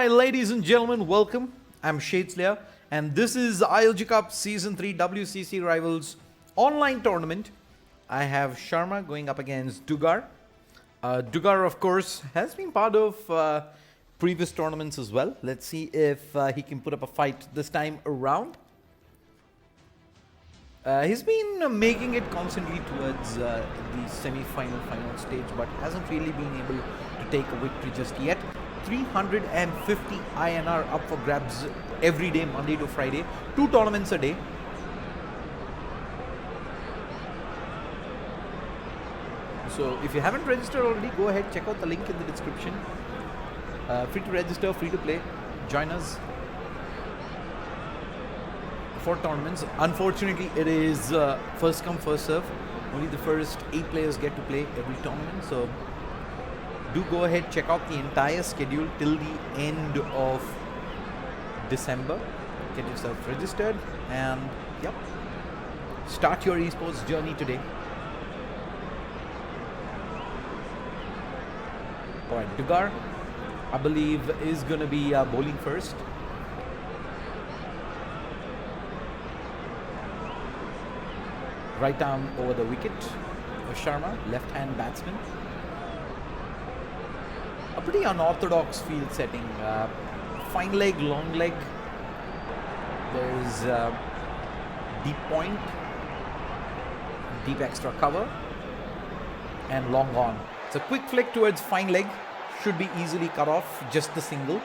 Alright, ladies and gentlemen, welcome. I'm Shadeslayer, and this is ILG Cup Season 3 WCC Rivals online tournament. I have Sharma going up against Dugar. Dugar, of course, has been part of previous tournaments as well. Let's see if he can put up a fight this time around. He's been making it constantly towards the semi-final stage, but hasn't really been able to take a victory just yet. 350 INR up for grabs every day, Monday to Friday. 2 tournaments a day. So if you haven't registered already, go ahead, check out the link in the description. Free to register, free to play. Join us for tournaments. Unfortunately, it is first come, first serve. Only the first 8 players get to play every tournament. So do go ahead, check out the entire schedule till the end of December. Get yourself registered and yep, start your esports journey today. Alright, Dugar, I believe, is going to be bowling first. Right arm over the wicket. Sharma, left hand batsman. A pretty unorthodox field setting. Fine leg, long leg. There's deep point, deep extra cover, and long on. It's a quick flick towards fine leg. Should be easily cut off, just the single.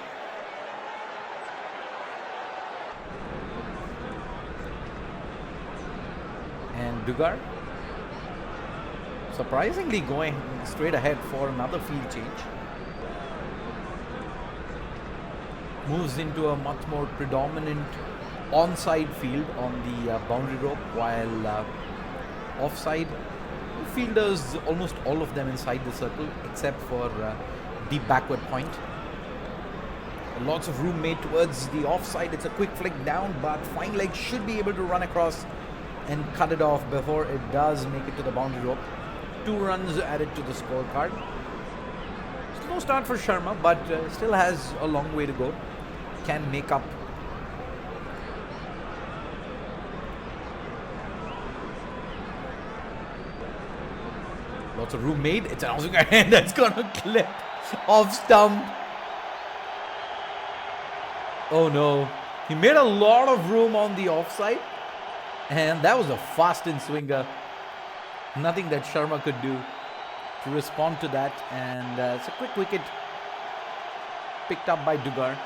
And Dugar, surprisingly going straight ahead for another field change. Moves into a much more predominant onside field on the boundary rope, while offside fielders, almost all of them inside the circle except for deep backward point. Lots of room made towards the offside. It's a quick flick down, but fine leg should be able to run across and cut it off before it does make it to the boundary rope. 2 runs added to the scorecard. Slow start for Sharma, but still has a long way to go. Can make up. Lots of room made. It's an outswinger hand that's gonna clip off stump. Oh no. He made a lot of room on the offside. And that was a fast in swinger. Nothing that Sharma could do to respond to that. And it's a quick wicket picked up by Dugar.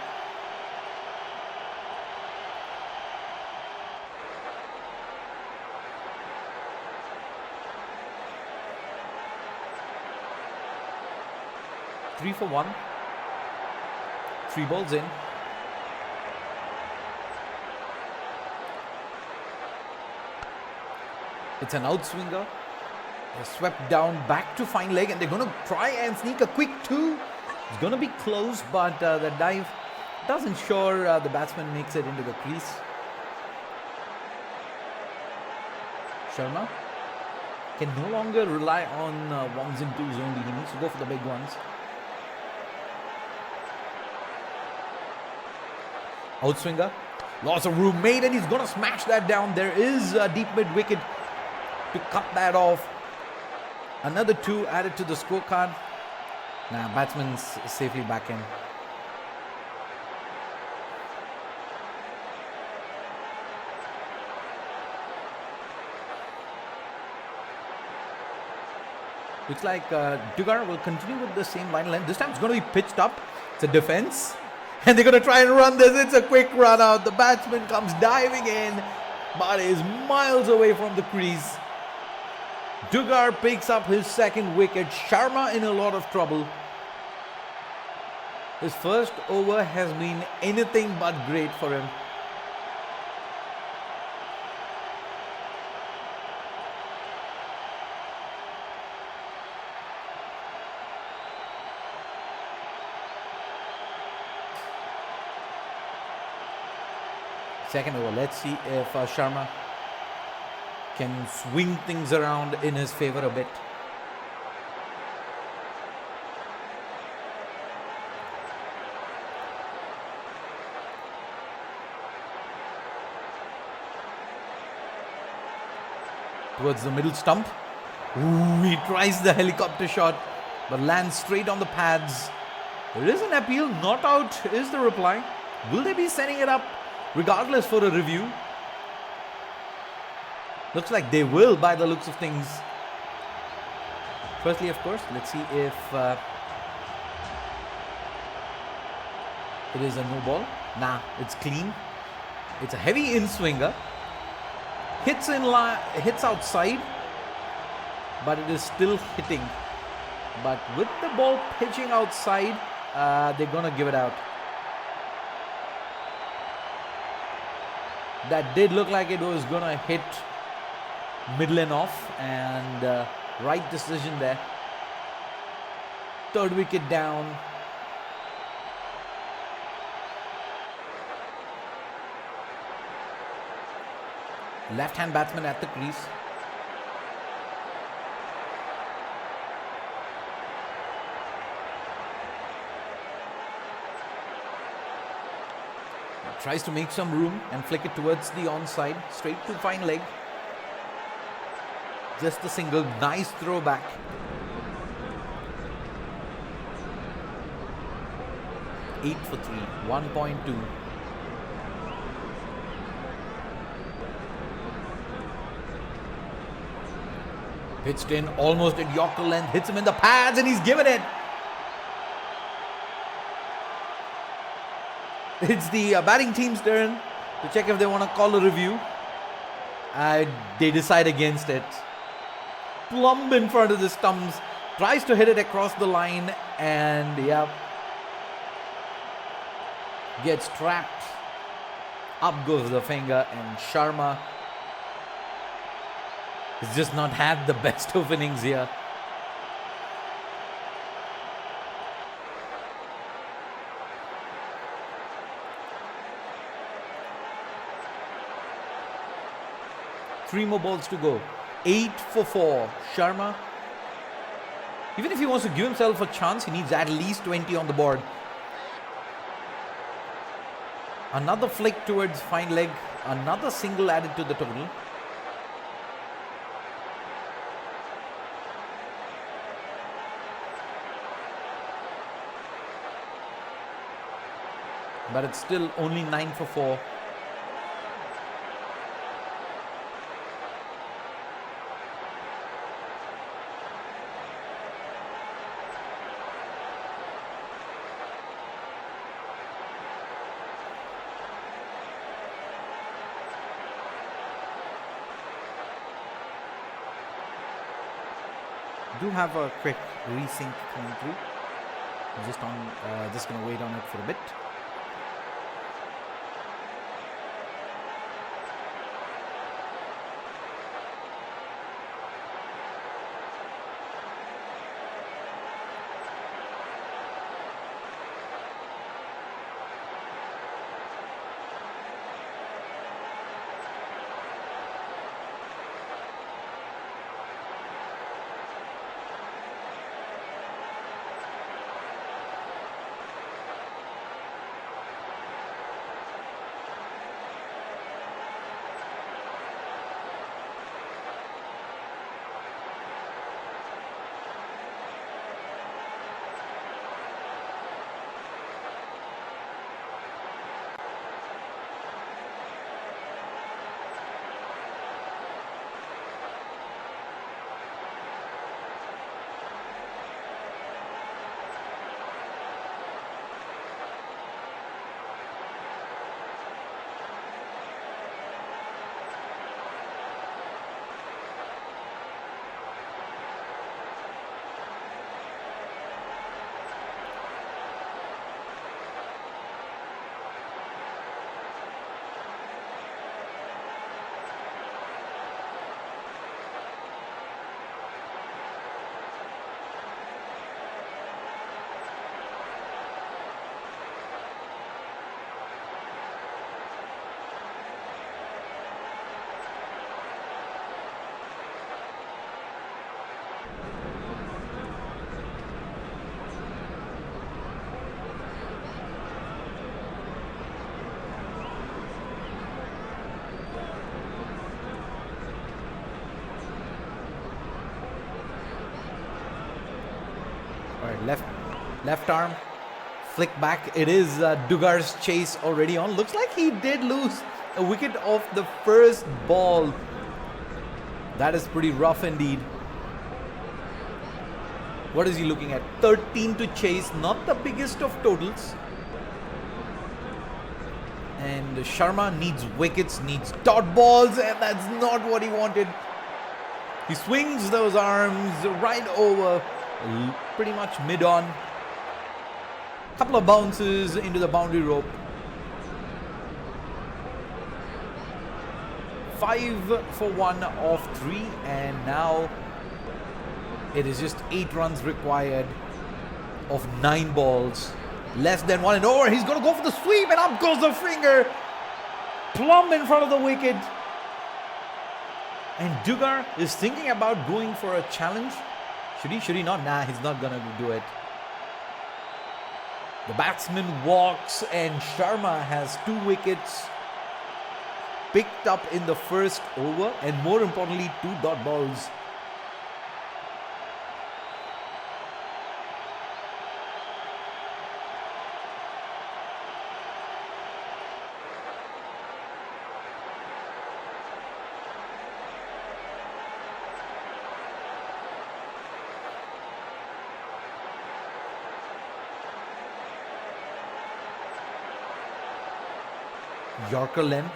Three for 1. 3 balls in. It's an outswinger. They're swept down back to fine leg, and they're going to try and sneak a quick 2. It's going to be close, but the dive does ensure the batsman makes it into the crease. Sharma can no longer rely on 1s and 2s only. He needs to go for the big ones. Outswinger, lots of room made, and he's going to smash that down. There is a deep mid wicket to cut that off. Another 2 added to the scorecard. Nah, batsman's safely back in. Looks like Dugar will continue with the same line length. This time it's going to be pitched up. It's a defense. And they're going to try and run this. It's a quick run out. The batsman comes diving in, but is miles away from the crease. Dugar picks up his 2nd wicket. Sharma in a lot of trouble. His first over has been anything but great for him. Second over, let's see if Sharma can swing things around in his favor a bit. towards the middle stump. Ooh, he tries the helicopter shot, but lands straight on the pads. There is an appeal. Not out is the reply. Will they be sending it up regardless for a review? Looks like they will by the looks of things. Firstly, of course, let's see if it is a no ball. Nah, it's clean. It's a heavy in-swinger. Hits outside, but it is still hitting. But with the ball pitching outside, they're going to give it out. That did look like it was going to hit middle and off, and right decision there. Third wicket down. Left-hand batsman at the crease. Tries to make some room and flick it towards the onside, straight to fine leg. Just a single, nice throw back. Eight for 3, 1.2. Pitched in, almost at Yorker length, hits him in the pads, and he's given it. It's the batting team's turn to check if they want to call a review. They decide against it. Plumb in front of the stumps, tries to hit it across the line, and yeah, gets trapped. Up goes the finger, and Sharma has just not had the best of innings here. Three more balls to go. 8 for 4. Sharma, even if he wants to give himself a chance, he needs at least 20 on the board. Another flick towards fine leg. Another single added to the total. But it's still only 9 for 4. Do have a quick resync coming through. I'm just gonna wait on it for a bit. Left arm, flick back. It is Dugar's chase already on. Looks like he did lose a wicket off the first ball. That is pretty rough indeed. What is he looking at? 13 to chase, not the biggest of totals. And Sharma needs wickets, needs dot balls, and that's not what he wanted. He swings those arms right over, pretty much mid-on. Couple of bounces into the boundary rope. 5 for 1 off 3, and now it is just 8 runs required of 9 balls. Less than 1 and over. He's going to go for the sweep, and up goes the finger. Plumb in front of the wicket. And Dugar is thinking about going for a challenge. Should he not? Nah, he's not going to do it. The batsman walks, and Sharma has 2 wickets picked up in the first over, and more importantly, 2 dot balls. Yorker length.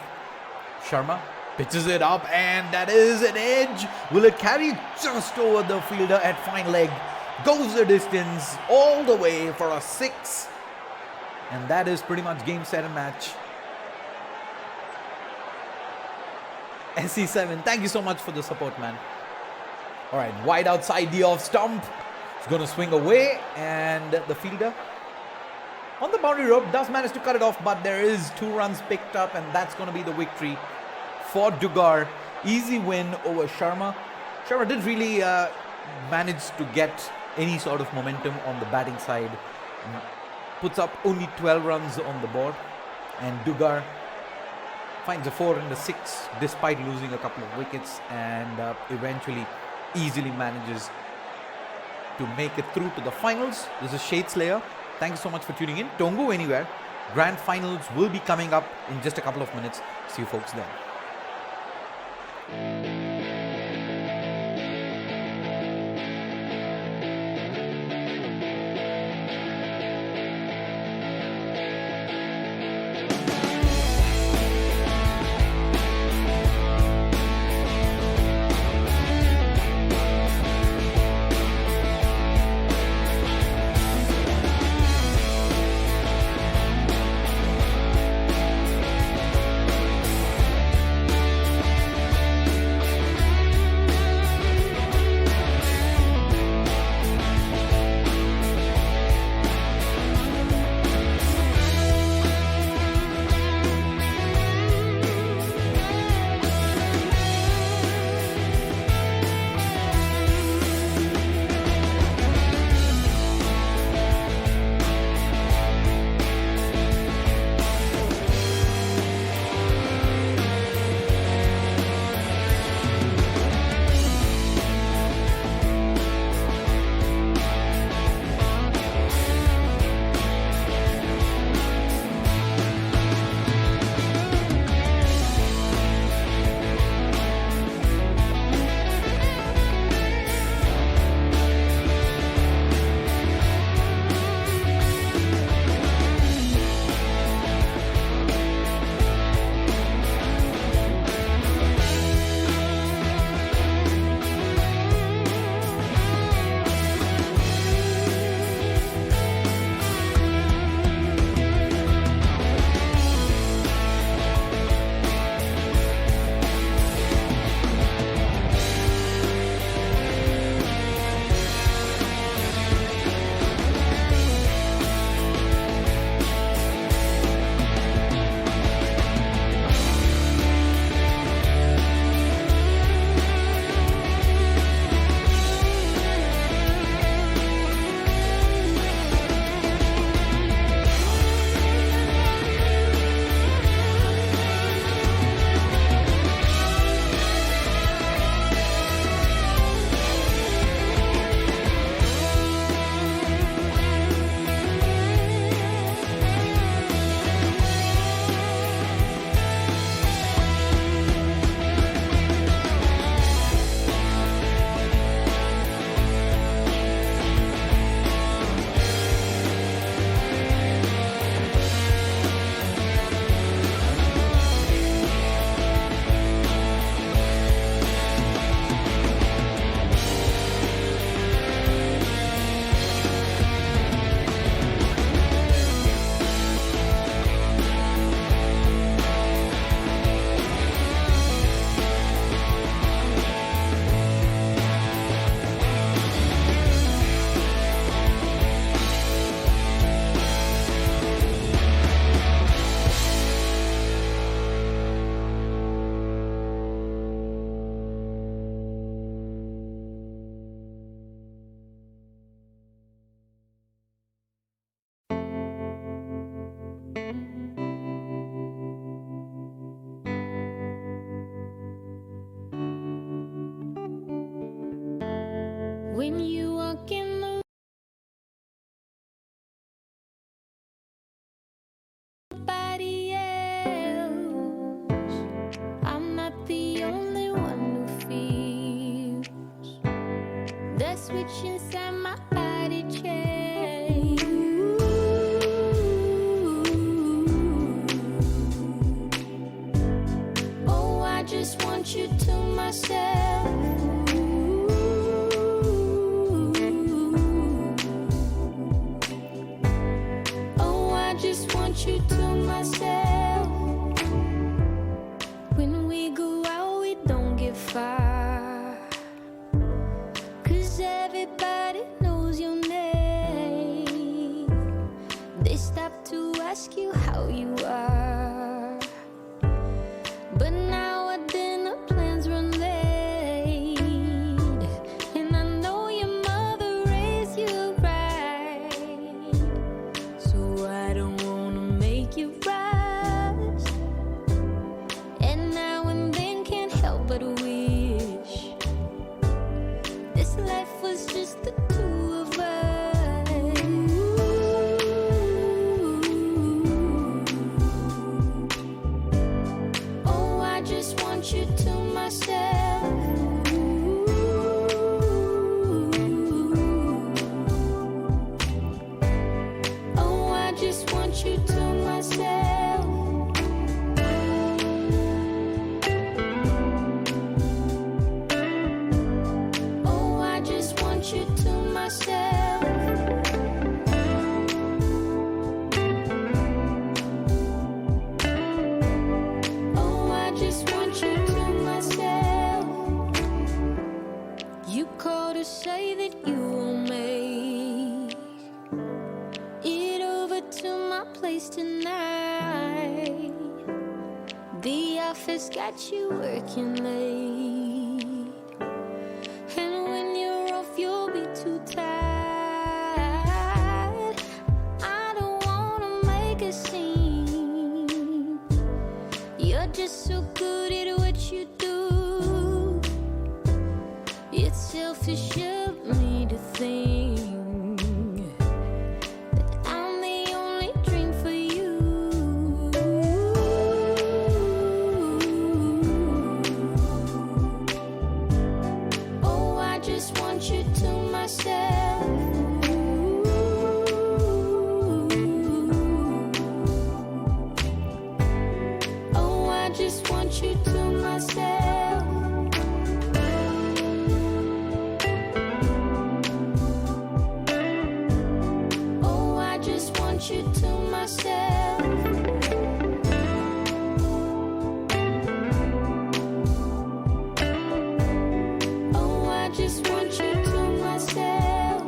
Sharma pitches it up, and that is an edge. Will it carry just over the fielder at fine leg? Goes the distance all the way for a 6. And that is pretty much game, set and match. SC7, thank you so much for the support, man. All right, wide outside the off stump. It's going to swing away, and the fielder on the boundary rope does manage to cut it off, but there is 2 runs picked up, and that's going to be the victory for Dugar. Easy win over Sharma. Sharma didn't really manage to get any sort of momentum on the batting side. Puts up only 12 runs on the board, and Dugar finds a 4 and a 6 despite losing a couple of wickets, and eventually easily manages to make it through to the finals. This is Shade Slayer. Thank you so much for tuning in. Don't go anywhere. Grand finals will be coming up in just a couple of minutes. See you folks then. When you walk in the nobody else, I'm not the only one who feels the switch inside my body change. Oh, I just want you to myself. Oh, I just want you to myself. When we go out, we don't get far, 'cause everybody knows your name. They stop to ask you how you are, but now our dinner plans run late, and I know your mother raised you right, so I don't wanna make you rush. And now and then can't help but wish this life was just the two of us. Oh, I just want you to myself. Oh, I just want you to myself. Oh, I just want you to myself. Oh, I just want you to myself. You call to say that you will make it over to my place tonight. The office got you working late, and when you're off, you'll be too tired. I don't wanna make a scene. You're just so good at what you do. It's selfish of me to think that I'm the only dream for you. Oh, I just want you to myself. Oh, I just want you to myself. Oh, I just want you to myself. Oh, I just want you to myself.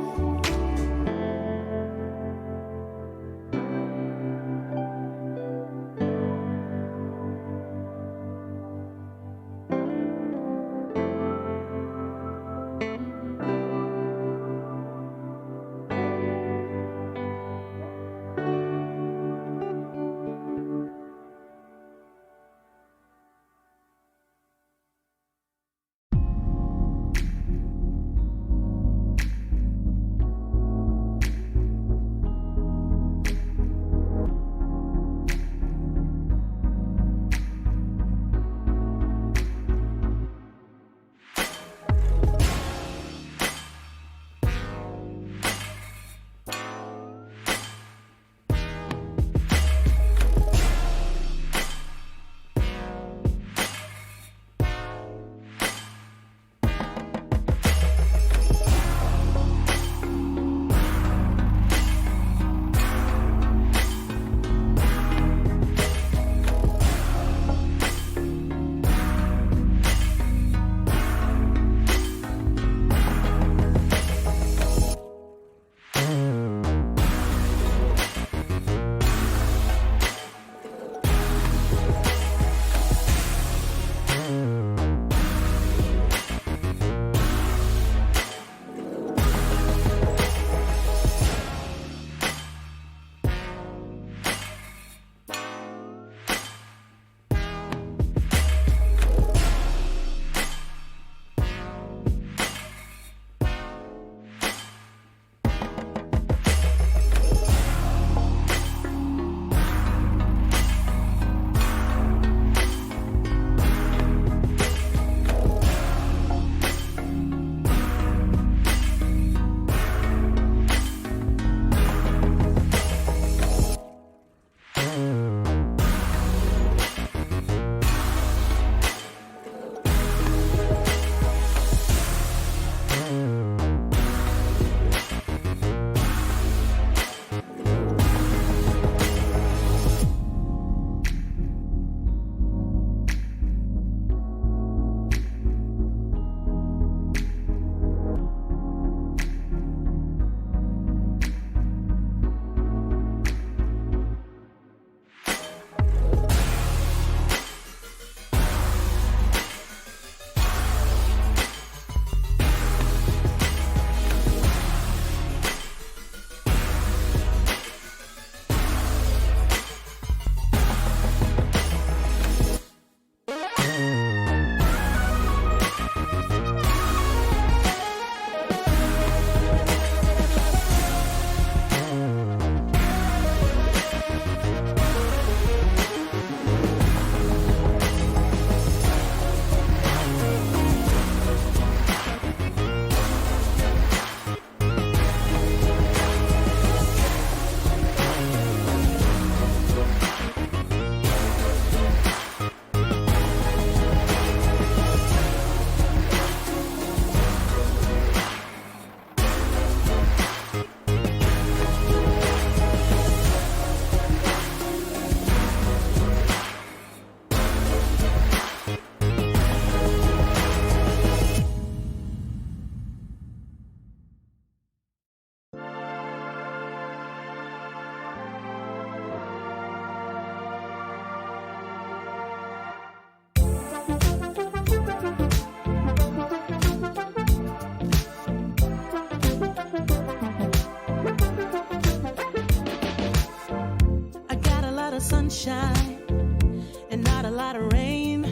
sunshine and not a lot of rain.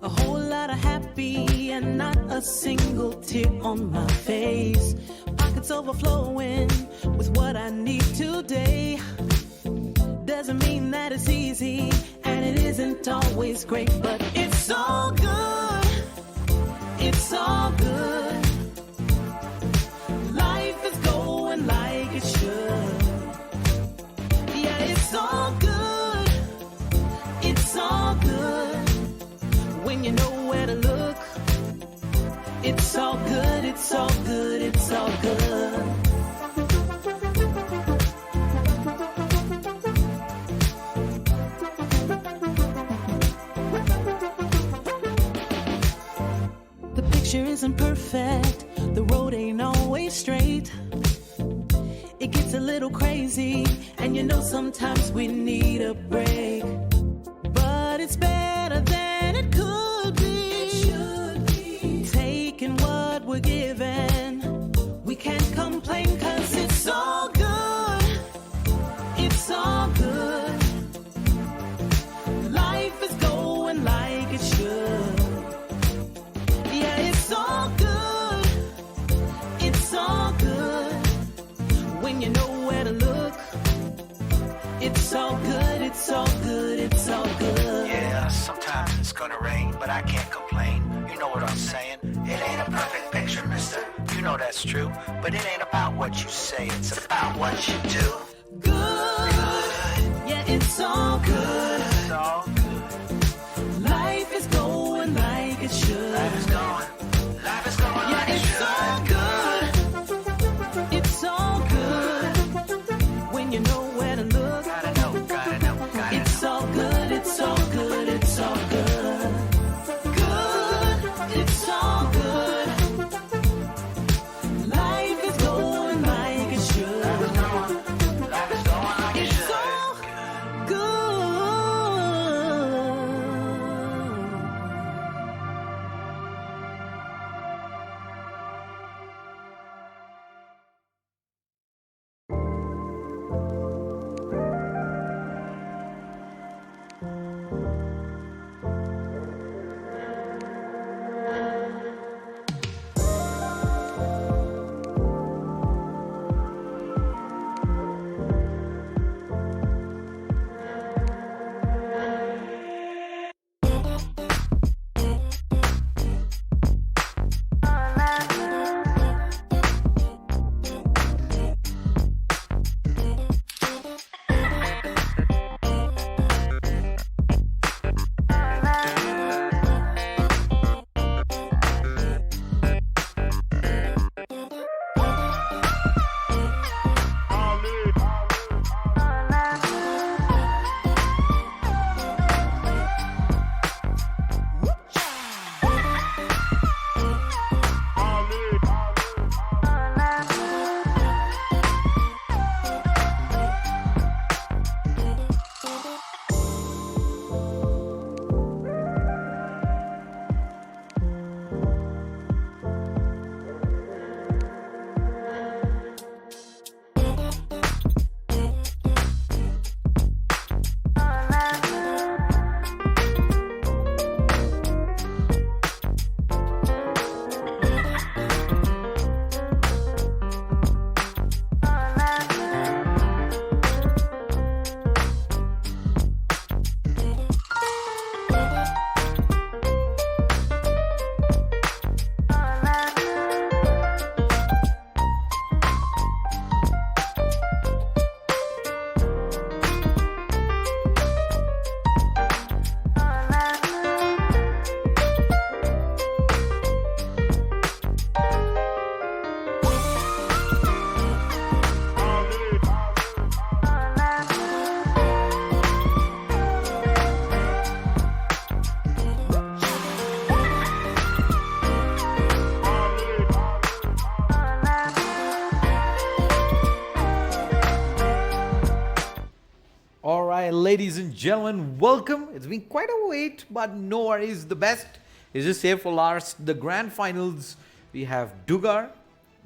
A whole lot of happy and not a single tear on my face. Pockets overflowing with what I need today. Doesn't mean that it's easy and it isn't always great, but it's all good. It's all good. Life is going like it should. Yeah, it's all good. It's all good. When you know where to look, it's all good. It's all good. It's all good. The picture isn't perfect, the road ain't always straight. It gets a little crazy, and you know sometimes we need a break. But it's better than it could be. It should be. Taking what we're given, we can't complain 'cause it's all good. It's all good. Life is going like it should. Yeah, it's all good. It's all good. When you know where to look, it's all good. It's all good. It's all good. Yeah, sometimes it's gonna rain, but I can't complain. You know what I'm saying? It ain't a perfect picture, mister. You know that's true. But it ain't about what you say, it's about what you do. Good. Yeah, it's all good. It's all good. Life is going like it should. Life is going Yeah, like it it's should. all good. It's all good. When you know where to look, Gotta know, it's all good. It's all good. It's all good. Good. It's all good. Life is going like it should. Life is going like it It's should. all good. Alright, ladies and gentlemen, welcome. It's been quite a wait, but no worries. The best is just here for last. The grand finals, we have Dugar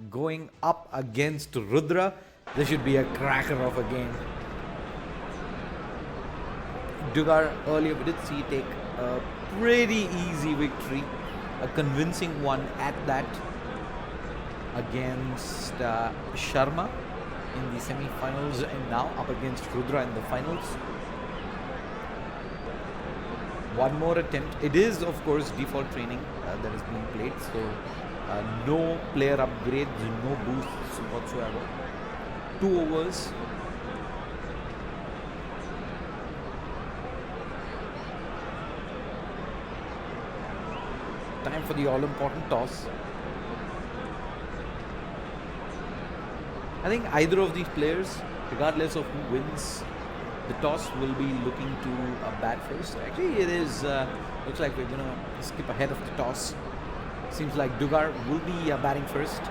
going up against Rudra. This should be a cracker of a game. Dugar earlier, we did see take a pretty easy victory, a convincing one at that, against Sharma in the semi-finals, and now up against Rudra in the finals. One more attempt. It is, of course, default training that is being played, so no player upgrades, no boosts whatsoever. 2 overs. Time for the all-important toss. I think either of these players, regardless of who wins the toss, will be looking to bat first. Actually, it is looks like we're gonna skip ahead of the toss. Seems like Dugar will be batting first.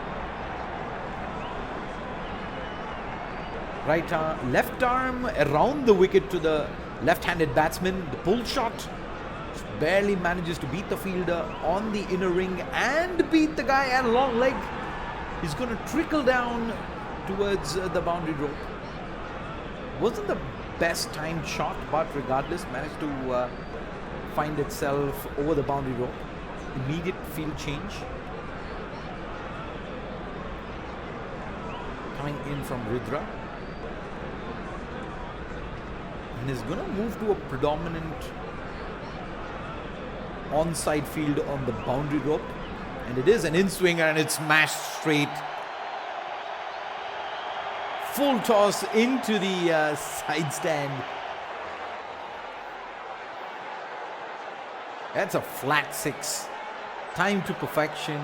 Right arm, left arm around the wicket to the left-handed batsman. The pull shot barely manages to beat the fielder on the inner ring and beat the guy at a long leg. He's going to trickle down towards the boundary rope. Wasn't the best timed shot, but regardless managed to find itself over the boundary rope. Immediate field change. Coming in from Rudra. And is going to move to a predominant onside field on the boundary rope. And it is an in-swinger and it's smashed straight. Full toss into the side stand. That's a flat 6. Time to perfection.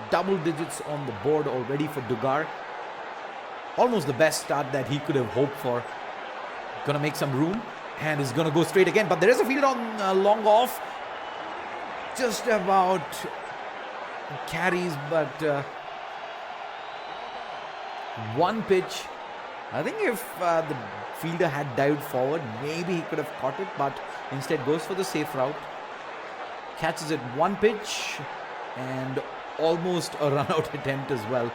Double digits on the board already for Dugar. Almost the best start that he could have hoped for. Gonna make some room and is gonna go straight again. But there is a field on long off. Just about carries, but one pitch. I think if the fielder had dived forward, maybe he could have caught it, but instead goes for the safe route. Catches it one pitch and almost a run-out attempt as well.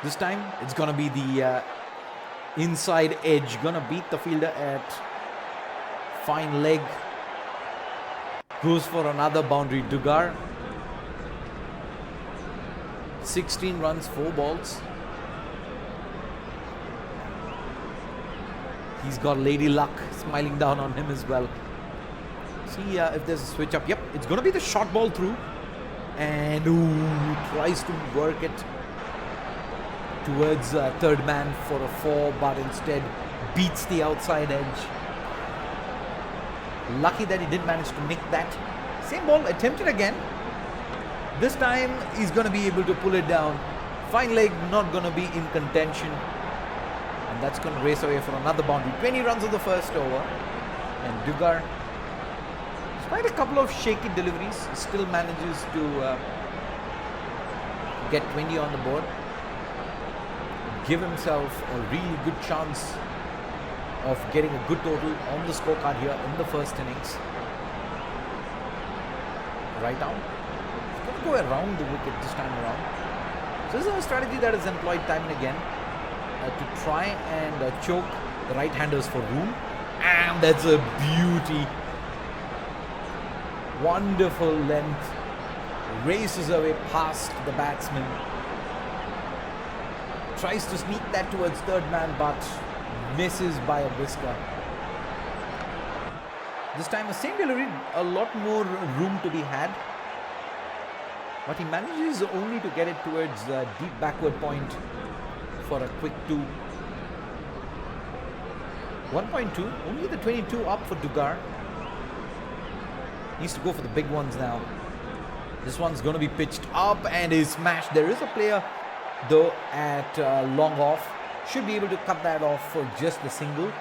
This time it's gonna be the inside edge, gonna beat the fielder at fine leg. Goes for another boundary. Dugar 16 runs, 4 balls. He's got Lady Luck smiling down on him as well. See if there's a switch up. Yep, it's going to be the short ball through. And tries to work it towards third man for a 4, but instead beats the outside edge. Lucky that he didn't manage to nick that. Same ball attempted again. This time he's going to be able to pull it down. Fine leg, not going to be in contention. And that's going to race away for another boundary. 20 runs of the first over. And Dugar, despite a couple of shaky deliveries, still manages to get 20 on the board. Give himself a really good chance of getting a good total on the scorecard here in the first innings. Right arm. He's going to go around the wicket this time around. So this is a strategy that is employed time and again to try and choke the right-handers for room. And that's a beauty. Wonderful length. Races away past the batsman. Tries to sneak that towards third man, but misses by a whisker. This time the same delivery, a lot more room to be had. But he manages only to get it towards the deep backward point for a quick 2. 1.2, only the 22 up for Dugar. Needs to go for the big ones now. This one's going to be pitched up and is smashed. There is a player though at long off. Should be able to cut that off for just the single.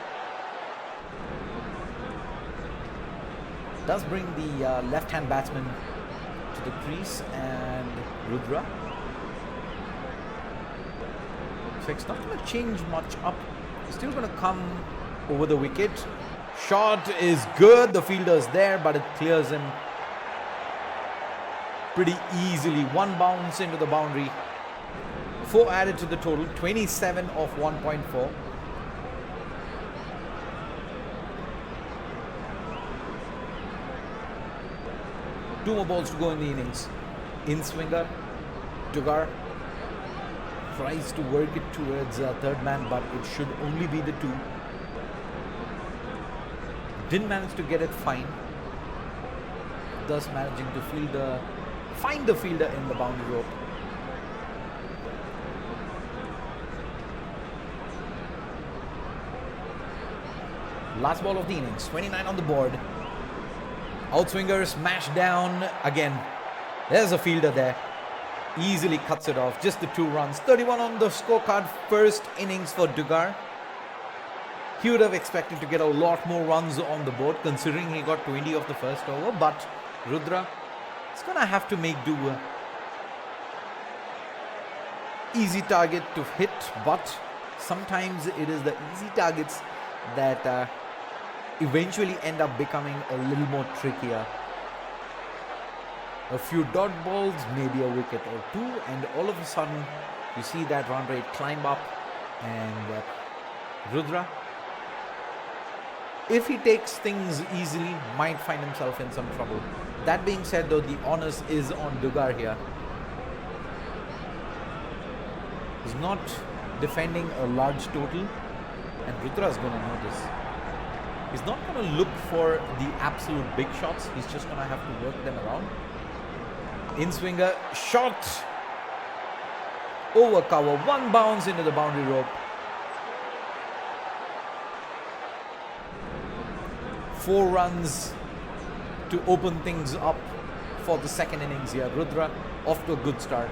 Does bring the left-hand batsman to the crease and Rudra. So it's not going to change much up. It's still going to come over the wicket. Shot is good. The fielder's there, but it clears him pretty easily. 1 bounce into the boundary. 4 added to the total, 27 of 1.4. 2 more balls to go in the innings. In swinger, Dugar tries to work it towards third man, but it should only be the 2. Didn't manage to get it fine, thus managing to find the fielder in the boundary rope. Last ball of the innings, 29 on the board. Outswinger smashed down again. There's a fielder there. Easily cuts it off. Just the 2 runs. 31 on the scorecard. First innings for Dugar. He would have expected to get a lot more runs on the board, considering he got 20 of the first over. But Rudra is going to have to make do. Easy target to hit, but sometimes it is the easy targets that eventually end up becoming a little more trickier. A few dot balls, maybe a wicket or 2, and all of a sudden you see that run rate climb up, and Rudra, if he takes things easily, might find himself in some trouble. That being said though, the onus is on Dugar here. He's not defending a large total, and Rudra is going to know this. He's not going to look for the absolute big shots. He's just going to have to work them around. In swinger, shot over cover, 1 bounce into the boundary rope. 4 runs to open things up for the second innings here. Rudra off to a good start.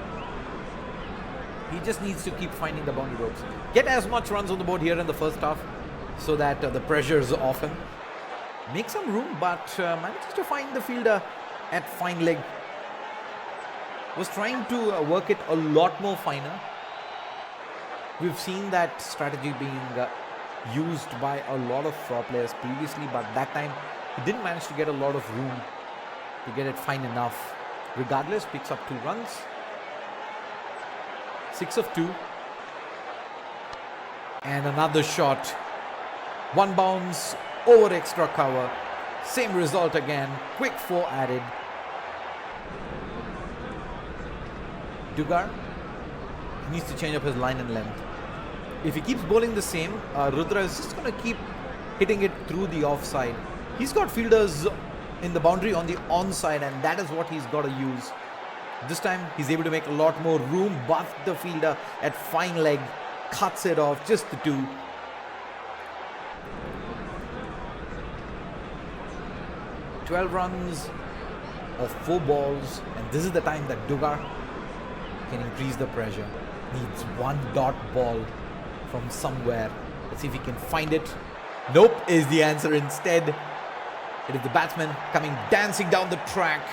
He just needs to keep finding the boundary ropes. Get as much runs on the board here in the first half so that the pressure is off him. Make some room, but manages to find the fielder at fine leg. Was trying to work it a lot more finer. We've seen that strategy being used by a lot of players previously, but that time he didn't manage to get a lot of room to get it fine enough. Regardless, picks up 2 runs. 6 of 2. And another shot. 1 bounce over extra cover. Same result again. Quick 4 added. Dugar needs to change up his line and length. If he keeps bowling the same, Rudra is just going to keep hitting it through the offside. He's got fielders in the boundary on the onside, and that is what he's got to use. This time he's able to make a lot more room, but the fielder at fine leg cuts it off, just the 2. "12 runs of 4 balls, and this is the time that Dugar can increase the pressure. Needs 1 dot ball from somewhere. Let's see if he can find it. Nope is the answer. Instead, it is the batsman coming dancing down the track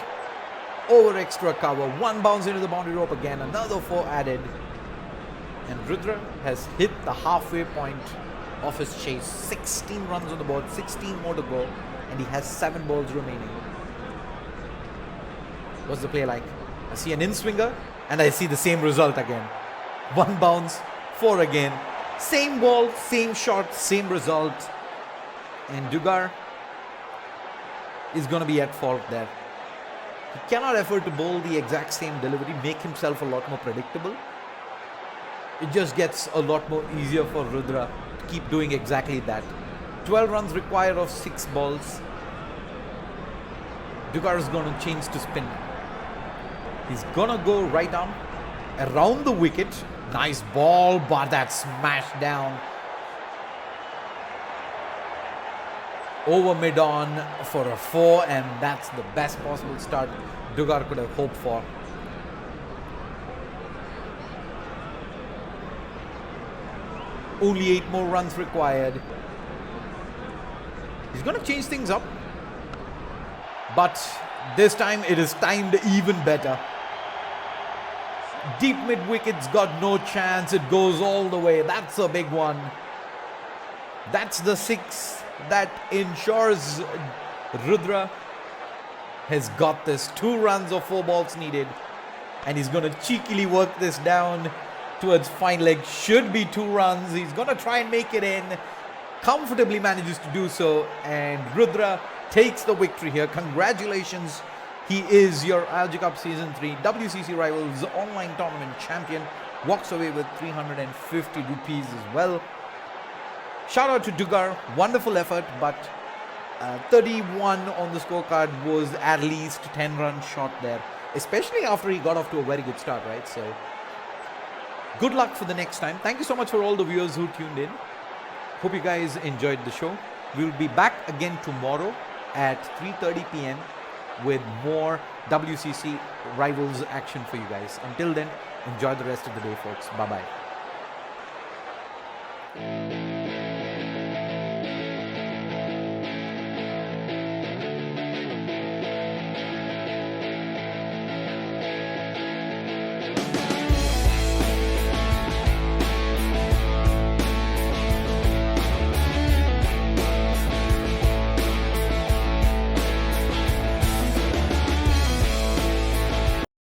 over extra cover. 1 bounce into the boundary rope again. Another 4 added. And Rudra has hit the halfway point of his chase. 16 runs on the board, 16 more to go, and he has 7 balls remaining. What's the play like? I see an in-swinger, and I see the same result again. 1 bounce, 4 again. Same ball, same shot, same result. And Dugar is going to be at fault there. He cannot afford to bowl the exact same delivery, make himself a lot more predictable. It just gets a lot more easier for Rudra to keep doing exactly that. 12 runs required of 6 balls. Dugar is going to change to spin. He's going to go right down around the wicket. Nice ball, but that's smashed down over mid-on for a 4, and that's the best possible start Dugar could have hoped for. Only 8 more runs required. He's going to change things up, but this time it is timed even better. Deep mid-wicket's got no chance. It goes all the way. That's a big one. That's the 6 that ensures Rudra has got this. 2 runs of 4 balls needed. And he's going to cheekily work this down towards fine leg. Should be 2 runs. He's going to try and make it in. Comfortably manages to do so. And Rudra takes the victory here. Congratulations He is your ILG Cup Season 3 WCC Rivals online tournament champion. Walks away with 350 rupees as well. Shout out to Dugar. Wonderful effort, but 31 on the scorecard was at least 10 runs short there, especially after he got off to a very good start, right? So good luck for the next time. Thank you so much for all the viewers who tuned in. Hope you guys enjoyed the show. We'll be back again tomorrow at 3:30 p.m. with more WCC Rivals action for you guys. Until then, enjoy the rest of the day, folks. Bye-bye.